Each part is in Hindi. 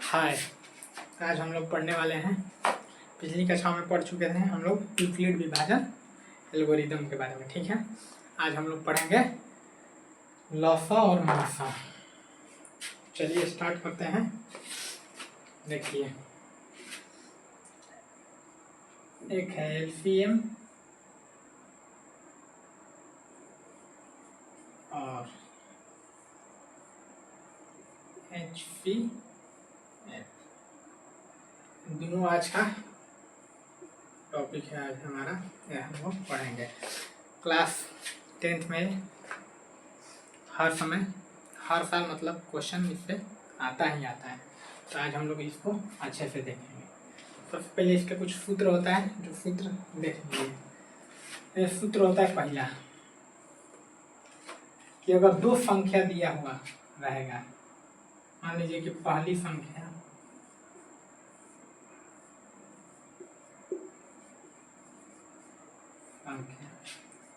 हाय, आज हम लोग पढ़ने वाले हैं, पिछली कक्षा में पढ़ चुके थे हम लोग यूक्लिड विभाजन एल्गोरिदम के बारे में। ठीक है, आज हम लोग पढ़ेंगे लॉसा और मासा। चलिए स्टार्ट करते हैं। देखिए, एक है एलसीएम और एचसीएफ, दोनों आज का टॉपिक है। आज हमारा यह हम लोग पढ़ेंगे। क्लास 10th में हर समय हर साल मतलब क्वेश्चन इससे आता ही आता है, तो आज हम लोग इसको अच्छे से देखेंगे। सबसे पहले इसका कुछ सूत्र होता है, जो सूत्र देख लीजिए। यह सूत्र होता है पहला कि अगर दो संख्या दिया हुआ रहेगा, मान लीजिए कि पहली संख्या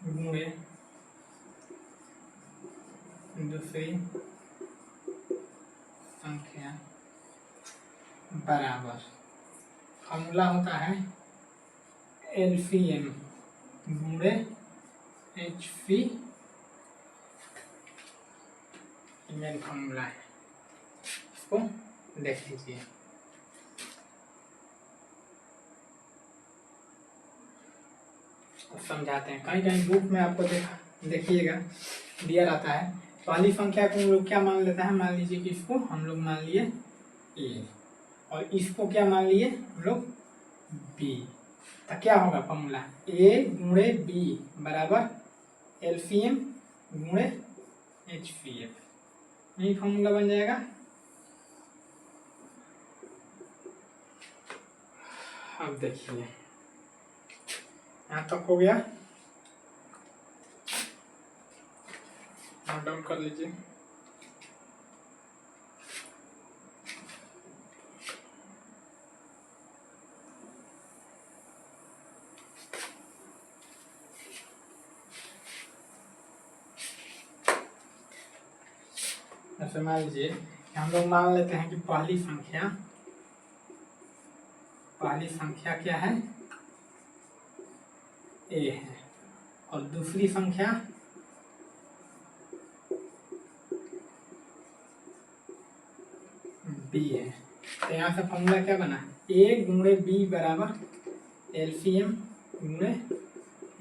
गुणे दूसरी संख्या बराबर, फॉर्मूला होता है एलसीएम गुणे एचसी, मेन फॉर्मूला है। इसको देख लीजिए। समझाते हैं। कहीं कहीं बुक में आपको देखिएगा दिया रहता है, पहली संख्या को हम लोग क्या मान लेते हैं, मान लीजिए कि इसको हम लोग मान लिए ए और इसको क्या मान लिए हम लोग बी, तो क्या होगा फॉर्मूला ए गुणे बी बराबर एलसीएम गुणे एचसीएफ, यही फॉर्मूला बन जाएगा। अब देखिए यहाँ तक हो गया, नोट डाउन कर लीजिए। ऐसे मान लीजिए हम लोग मान लेते हैं कि पहली संख्या क्या है, ए है, और दूसरी संख्या बी है। तो यहाँ से फॉर्मूला क्या बना, ए गुणे बी बराबर एलसीएम गुणे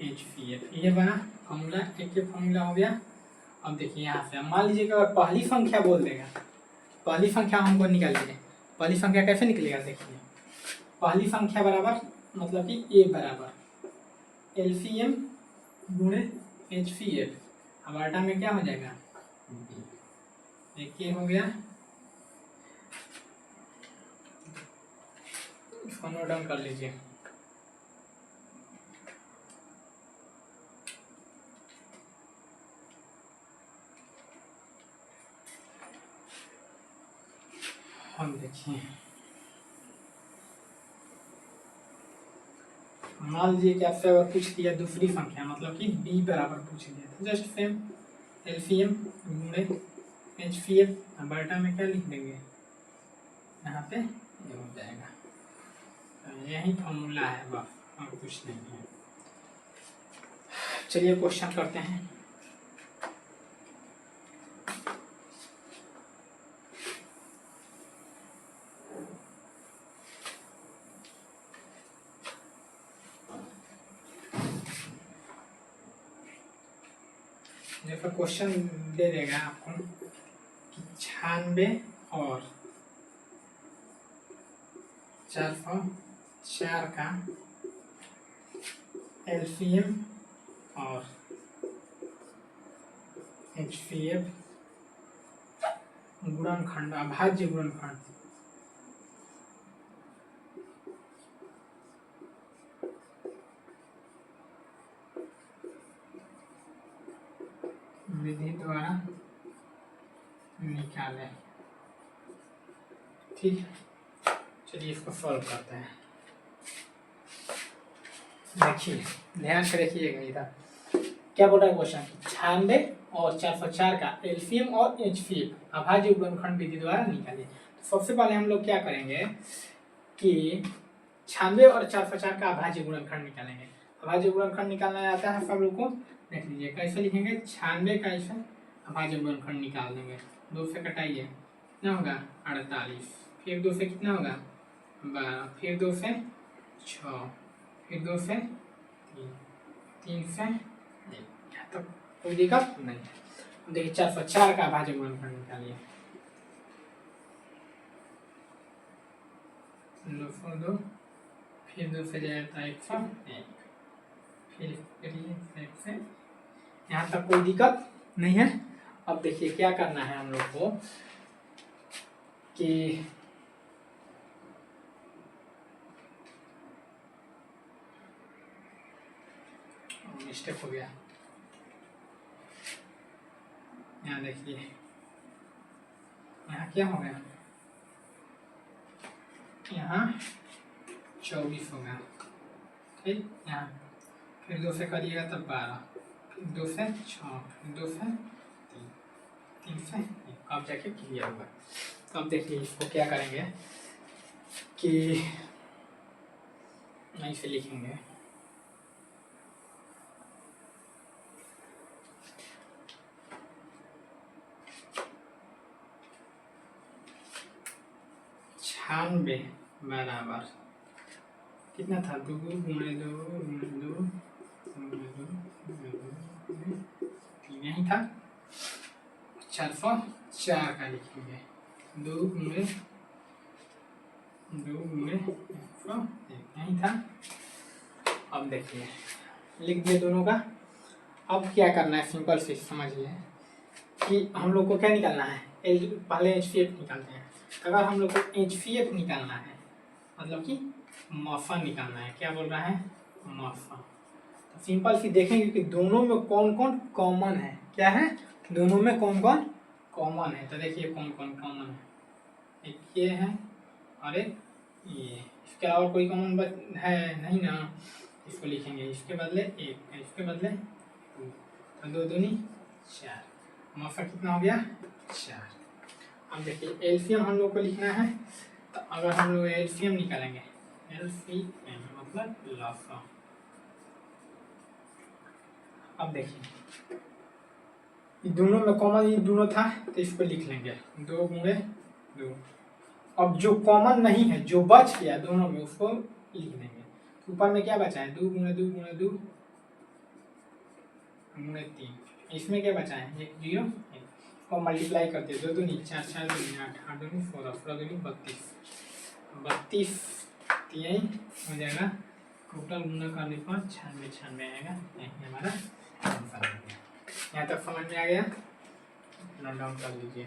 एचसीएफ, ये बना फॉर्मूला। एक फॉर्मूला हो गया। अब देखिए यहाँ से मान लीजिए कि अगर पहली संख्या बोल देगा, पहली संख्या हमको निकालिए। पहली संख्या कैसे निकलेगा, देखिए पहली संख्या बराबर मतलब कि ए बराबर एलसीएम गुणे एचसीएफ, अब आटा में क्या हो जाएगा, एक हो गया। इसको नोट डाउन कर लीजिए। हम देखिए, मान लीजिए कि आपसे अगर पूछ दिया दूसरी संख्या मतलब कि b बराबर पूछ दिया, तो जस्ट सेम एलसीएम गुणे एचसीएफ, बटा में क्या लिख देंगे, यहाँ पे ये हो जाएगा। तो यही फॉर्मूला है, बस और कुछ नहीं है। चलिए क्वेश्चन करते हैं। जैसा क्वेश्चन दे देगा आपको कि 96 और 404 का एलसीएम और एचसीएफ गुणनखंड, अभाज्य गुणनखंड विधि द्वारा निकालें। ठीक है, चलिए इसको सॉल्व करते हैं। देखिए ध्यान से देखिएगा, इधर क्या बोल रहा है क्वेश्चन, 96 और 404 का एलसीएम और एचसीएफ अभाज्य गुणनखंड विधि द्वारा निकालिए। तो सबसे पहले हम लोग क्या करेंगे कि 96 और 404 का अभाज्य गुणनखंड निकालेंगे। अभाज्य गुणनखंड निकालना आता है सब लोग को, देख लीजिए कैसे लिखेंगे। 96 का ऐसा अभाज्य गुणनखंड निकाल देंगे, 2 से कटाइए कितना होगा 48, फिर 2 से कितना होगा 12, फिर 2 से 6, फिर 2 से 3 से 1, तो कोई दिक्कत नहीं है। देखिए 404 का अभाज्य गुणनखंड निकालिए, 2 फिर 2 से जाएगा 101, फिर 1 से, यहाँ तक कोई दिक्कत नहीं है। अब देखिए क्या करना है हम लोग को कि मिस्टेक हो गया, यहाँ देखिए यहाँ क्या हो गया, यहाँ 24 हो गया, ठीक। यहाँ फिर 2 से करिएगा तब 12, फिर 2 से 6, फिर 2 से 3 से 1, अब जाके क्लियर होगा। तो अब देखिए इसको क्या करेंगे कि ऐसे लिखेंगे, छानबे बराबर कितना था 2 गुणे 2 गुणे 2 गुणे 2 गुणे 2 3 यही था, 404 का लिखेंगे 2 गुणे 101 यही था। अब देखिए लिख दिए दोनों का। अब क्या करना है सिंपल से समझिए कि हम लोग को क्या निकालना है, पहले एचसीएफ निकालते हैं। अगर हम लोग को एचसीएफ निकालना है मतलब कि माफा निकालना है, क्या बोल रहा है माफा, तो सिंपल सी देखेंगे कि दोनों में कौन कौन कॉमन है, क्या है दोनों में कौन कौन कॉमन है। तो देखिए कौन कौन कॉमन है, एक ये है और एक ये, इसके अलावा कोई कॉमन है नहीं ना, इसको लिखेंगे इसके बदले 1, इसके बदले 2, तो 2 दूनी 4, माफा कितना हो गया 4। अब देखिए एलसीएम हम लोग को लिखना है, तो अगर हम लोग एलसीएम निकालेंगे, एलसीएम मतलब लसा। अब देखिए दोनों में कॉमन ये दोनों था तो इसको लिख लेंगे 2 गुणे 2। अब जो कॉमन नहीं है जो बच गया दोनों में उसको लिख देंगे। ऊपर में क्या बचा है 2 गुणे 2 गुणे 2 गुणे 3, इसमें क्या बचा है 1 0 1 और मल्टीप्लाई करते हैं 2 दूनी 4 4 दूनी 8 8 दूनी 16 16 दूनी 32 यही हो जाएगा। टोटल गुना करने पर 96 आएगा, यही हमारा आंसर हो गया। यहाँ तक समझ में आ गया, नोट डाउन कर लीजिए।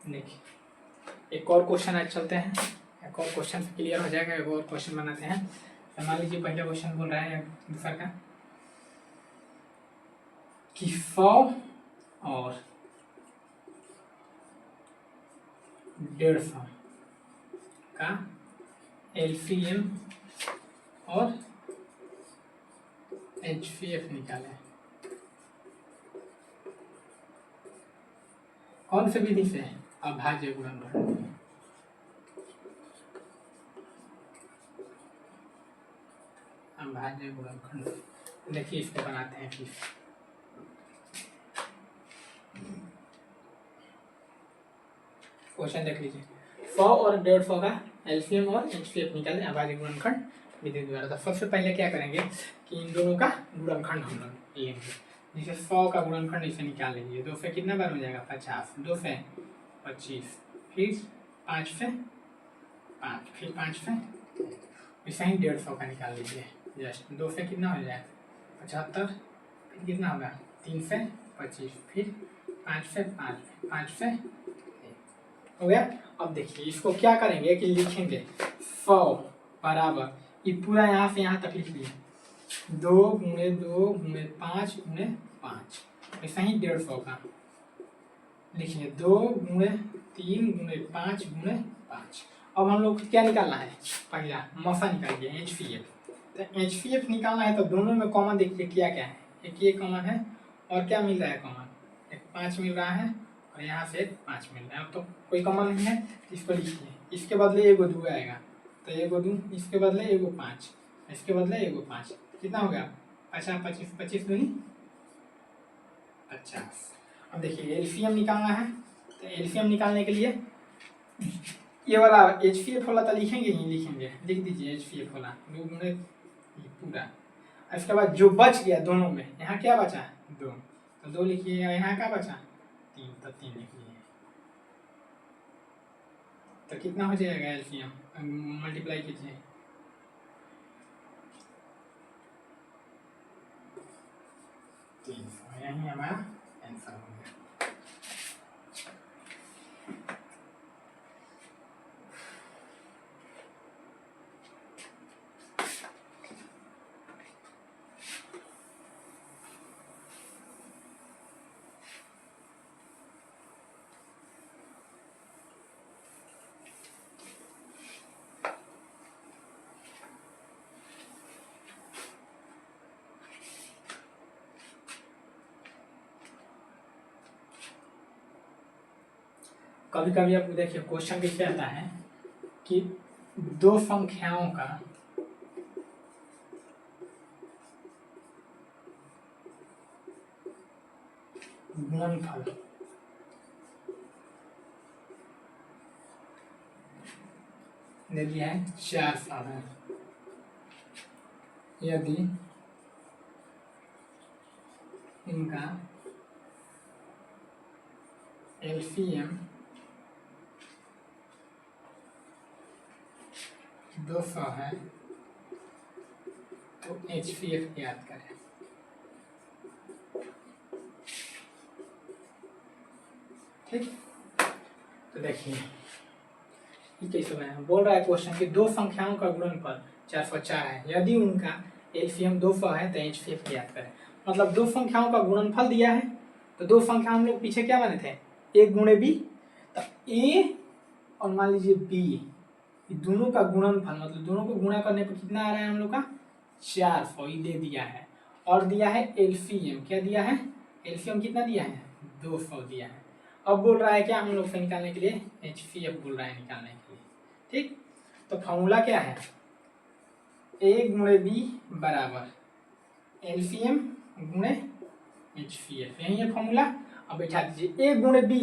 देखिए एक और क्वेश्चन आज चलते हैं, एक और क्वेश्चन क्लियर हो जाएगा, एक और क्वेश्चन बनाते हैं। तो मान लीजिए पहला क्वेश्चन बोल रहा है दूसरा का कि 100 और 150 का एलसीएम और एचसीएफ निकालें। कौन से विधि से, अभाज्य गुणनखंड। अभाज्य गुणनखंड देखिए इसको बनाते हैं फिर। क्वेश्चन देख लीजिए 100 और 150 का एलसीएम और एचसीएफ निकालें अभाज्य गुणनखंड विधि द्वारा। तो सबसे पहले क्या करेंगे कि इन दोनों का गुणनखंड हम लोग लेंगे। जैसे 100 का गुणनखंड इसे निकाल लीजिए, 2 से कितना बार हो जाएगा 50, 2 से 25, फिर 5 से 5, फिर 5 से, वैसे ही 150 का निकाल लीजिए। जस्ट 2 से कितना हो जाएगा 75, फिर कितना होगा 3 से 25, फिर 5 से 5, 5 से 1, हो गया। अब देखिए इसको क्या करेंगे कि लिखेंगे 100 बराबर, ये पूरा यहाँ से यहाँ तक लिख दिए 2 गुणे 2 गुणे 5 गुणे 5, ऐसा ही 150 का लिखिए 2 गुणे 3 गुणे 5 गुणे 5। अब हम लोग को क्या निकालना है, पहला मसा निकालिए HCF। तो HCF निकालना है तो दोनों में कॉमन देखिए क्या क्या है, एक ये कॉमन है और क्या मिल रहा है कॉमन, एक 5 मिल रहा है और यहाँ से 5 मिल रहा है। अब तो कोई कॉमन नहीं है, इसको लिखिए, इसके बदले एगो 2 आएगा तो एगो 2, इसके बदले एगो 5, इसके बदले एगो 5, कितना हो गया 50 25 25 दूनी 50। अब देखिए एलसीएम निकालना है, तो एलसीएम निकालने के लिए ये वाला HCF वाला तो लिखेंगे ही लिखेंगे, लिख दीजिए HCF वाला 2 गुणे पूरा। इसके बाद जो बच गया दोनों में, यहाँ क्या बचा 2, तो 2 लिखिए, यहाँ क्या बचा 3, तो 3 लिखिए। तो कितना हो जाएगा एलसीएम, मल्टीप्लाई कीजिए 300, यही हमारा आंसर हो गया। कभी कभी आप देखिए क्वेश्चन कैसे आता है कि दो संख्याओं का गुणनफल दे दिया है 400 है, यदि इनका एलसीएम 200 है तो HCF याद करें। ठीक, तो देखिए ये कैसे बनाया, बोल रहा है क्वेश्चन कि दो संख्याओं का गुणनफल 404 है, यदि उनका एलसीएम 200 है तो HCF याद करें। मतलब दो संख्याओं का गुणनफल दिया है, तो दो संख्या हम लोग पीछे क्या बने थे, A गुणे B, तो A और मान लीजिए B, ये दोनों का गुणनफल मतलब दोनों को गुणा करने पर कितना आ रहा है हम लोग का 400, ये दे दिया है। और दिया है एलसीएम, क्या दिया है एलसीएम कितना दिया है 200 दिया है। अब बोल रहा है क्या हम लोग से निकालने के लिए HCF बोल रहा है निकालने के लिए। ठीक, तो फॉर्मूला क्या है, A गुणे B बराबर एलसीएम गुणे HCF, यही है फॉर्मूला। अब बैठा दीजिए A गुणे B,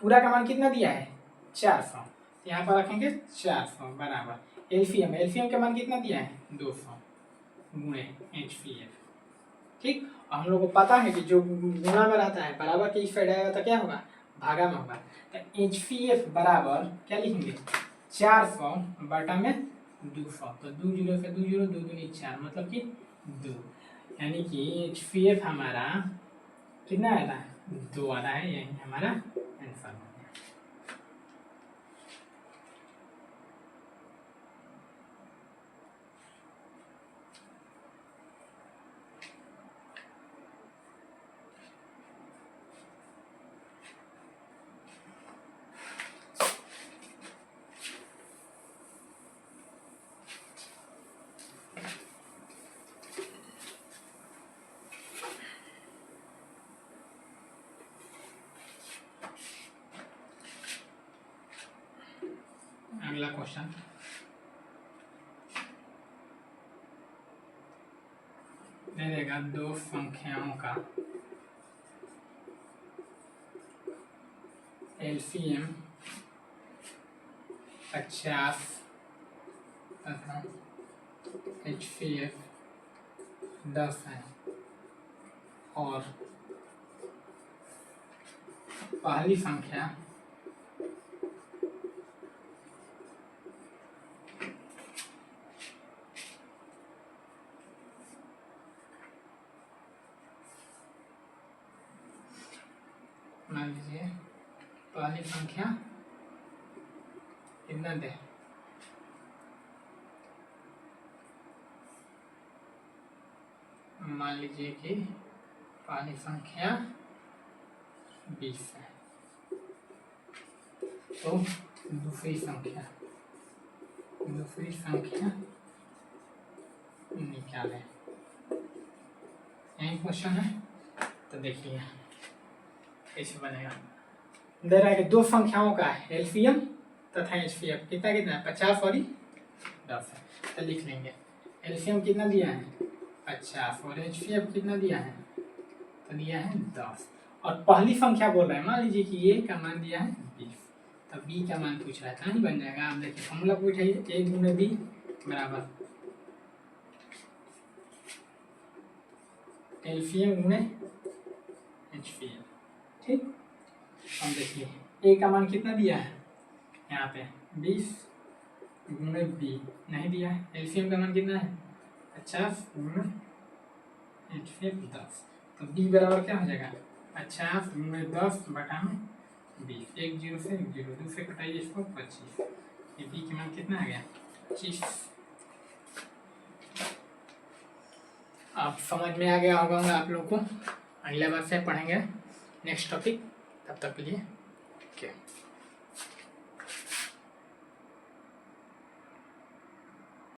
पूरा का मान कितना दिया है 400, यहाँ पर रखेंगे 400 बराबर एलसीएम, एलसीएम का मान कितना दिया है 200 गुणे HCF। ठीक, और हम लोग को पता है कि जो गुणा में रहता है बराबर के इस साइड आएगा तो क्या होगा भागा में होगा, तो HCF बराबर क्या लिखेंगे 400 बटा में 200, तो 2 0 से 2 0, 2 दूनी 4 मतलब कि 2, यानी कि HCF हमारा कितना आ रहा है 2 आ रहा है, यही हमारा आंसर हो गया। अगला क्वेश्चन, दे देगा दो संख्याओं का एलसीएम 50 तथा HCF 10 है, और पहली संख्या मान लीजिए पहली संख्या कितना दे, मान लीजिए कि पहली संख्या 20 है, तो दूसरी संख्या निकालें। यही क्वेश्चन है। तो देखिए कैसे बनेगा। दे रहा है कि दो संख्याओं का एलसीएम तथा एचसीएफ कितना कितना है, 50 और 10 है। तो लिख लेंगे एलसीएम कितना दिया है 50 और एचसीएफ कितना दिया है, तो दिया है 10। और पहली संख्या बोल रहा है, मान लीजिए कि ए का मान दिया है 20, तो बी का मान पूछ रहा है, कहाँ बन जाएगा। आप देखिए फॉर्मूला पूछाइए, ए गुणे बी बराबर एलसीएम गुणे एचसीएफ। ठीक, अब देखिए ए का मान कितना दिया है यहाँ पे 20 गुणे बी नहीं दिया है, एलसीएम का मान कितना है 50 गुणे एचसीएफ 10। तो बी बराबर क्या हो जाएगा 50 गुणे 10 बटा में 20, 1 0 से 1 0, 2 से कटाइए इसको 25, ये बी का मान कितना आ गया 25। आप समझ में आ गया होगा आप लोग को। अगले बार से पढ़ेंगे नेक्स्ट टॉपिक, तब तक के लिए ओके।